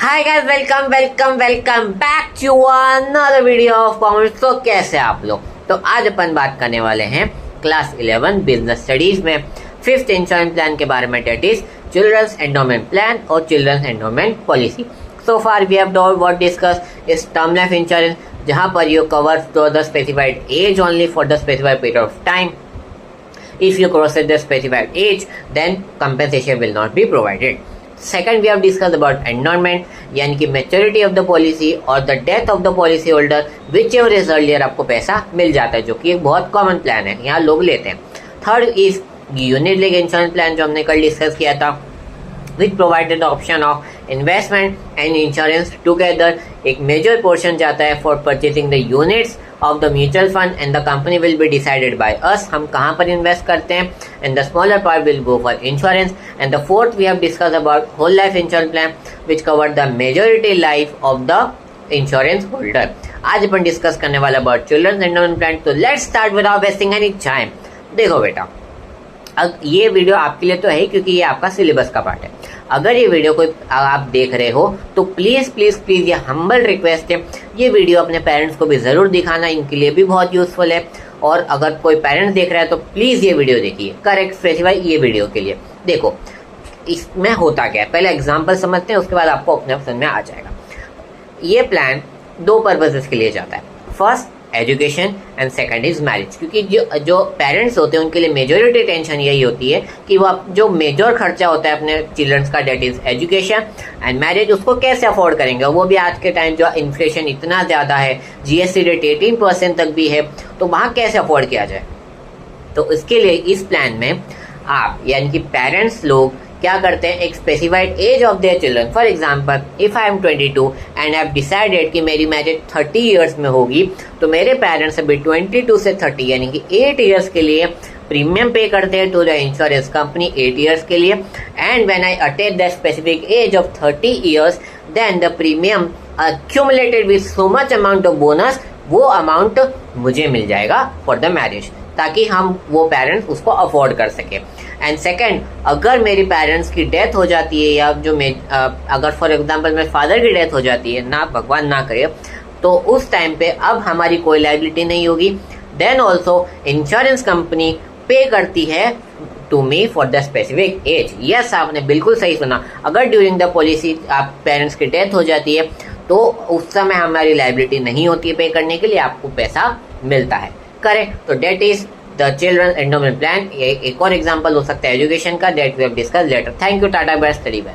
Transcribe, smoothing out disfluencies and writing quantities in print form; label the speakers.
Speaker 1: Hi guys, welcome back to another video of commerce. तो कैसे आप लोग? तो आज अपन बात करने वाले हैं क्लास 11 बिजनेस स्टडीज में फिफ्थ इंश्योरेंस प्लान के बारे में, that is children's endowment plan और children's endowment policy. So far we have what discuss is term life insurance, जहां पर you covers the specified age only for the specified period of time. If you cross the specified age, then compensation will not be provided. Second, we have discussed about annulment, यानी कि maturity of the policy और the death of the policy holder, whichever is earlier आपको पैसा मिल जाता है, जो कि एक बहुत कॉमन प्लान है, यहाँ लोग लेते हैं. Third is unit link insurance plan, जो हमने कल डिस्कस किया था, which provided the option of investment and insurance together. एक मेजर पोर्शन जाता है for purchasing the units of the mutual fund and the company will be decided by us, हम कहाँ पर इन्वेस्ट करते हैं, and the smaller part will go for insurance. And the fourth we have discussed about whole life insurance plan, which covered the majority life of the insurance holder. आज अपन discuss करने वाला about children's endowment plan. तो let's start without wasting any time. देखो बेटा, अब ये video आपके लिए तो है क्योंकि ये आपका सिलेबस का पार्ट है. अगर ये वीडियो कोई आप देख रहे हो तो प्लीज प्लीज प्लीज ये हम्बल रिक्वेस्ट है, ये वीडियो अपने पेरेंट्स को भी जरूर दिखाना, इनके लिए भी बहुत यूजफुल है. और अगर कोई पेरेंट्स देख रहा है तो प्लीज ये वीडियो देखिए, करेक्ट स्पेसिफाई ये वीडियो के लिए. देखो इसमें होता क्या है, पहले एग्जाम्पल समझते हैं, उसके बाद आपको अपने समझ में आ जाएगा. ये प्लान दो पर्पसेस के लिए जाता है. First education and second is marriage. क्योंकि जो पेरेंट्स होते हैं उनके लिए मेजोरिटी टेंशन यही होती है कि वो जो मेजर खर्चा होता है अपने चिल्ड्रंस का, that is education and marriage, उसको कैसे अफोर्ड करेंगे. वो भी आज के टाइम जो इन्फ्लेशन इतना ज्यादा है, जीएसटी रेट 18% तक भी है, तो वहां कैसे अफोर्ड किया जाए. तो इसके लिए इस प्लान में आप यानी कि पेरेंट्स लोग क्या करते हैं, एक specified age of their children. For example if I am 22 and I have decided कि मेरी मैरिज 30 ईयर्स में होगी, तो मेरे पेरेंट्स अभी 22 से 30 यानी कि 8 ईयर्स के लिए प्रीमियम पे करते हैं to the insurance company 8 years के लिए. And when I attain the specific age of 30 years, then the premium accumulated with so much amount of bonus, वो अमाउंट मुझे मिल जाएगा फॉर द मैरिज, ताकि हम वो पेरेंट्स उसको अफोर्ड कर सके. एंड सेकंड, अगर मेरी पेरेंट्स की डेथ हो जाती है, या जो अगर फॉर एग्जांपल मेरे फादर की डेथ हो जाती है, ना भगवान ना करे, तो उस टाइम पे अब हमारी कोई लायबिलिटी नहीं होगी. Then also insurance company pay करती है to me for the specific age. Yes, आपने बिल्कुल सही सुना. अगर ड्यूरिंग द पॉलिसी आप पेरेंट्स की डेथ हो जाती है तो उस समय हमारी लायबिलिटी नहीं होती है पे करने के लिए, आपको पैसा मिलता है. करेक्ट. तो that is the children endowment plan. एक और एग्जांपल हो सकता है एजुकेशन का, that we have discuss later. Thank you, tata bye, study bye.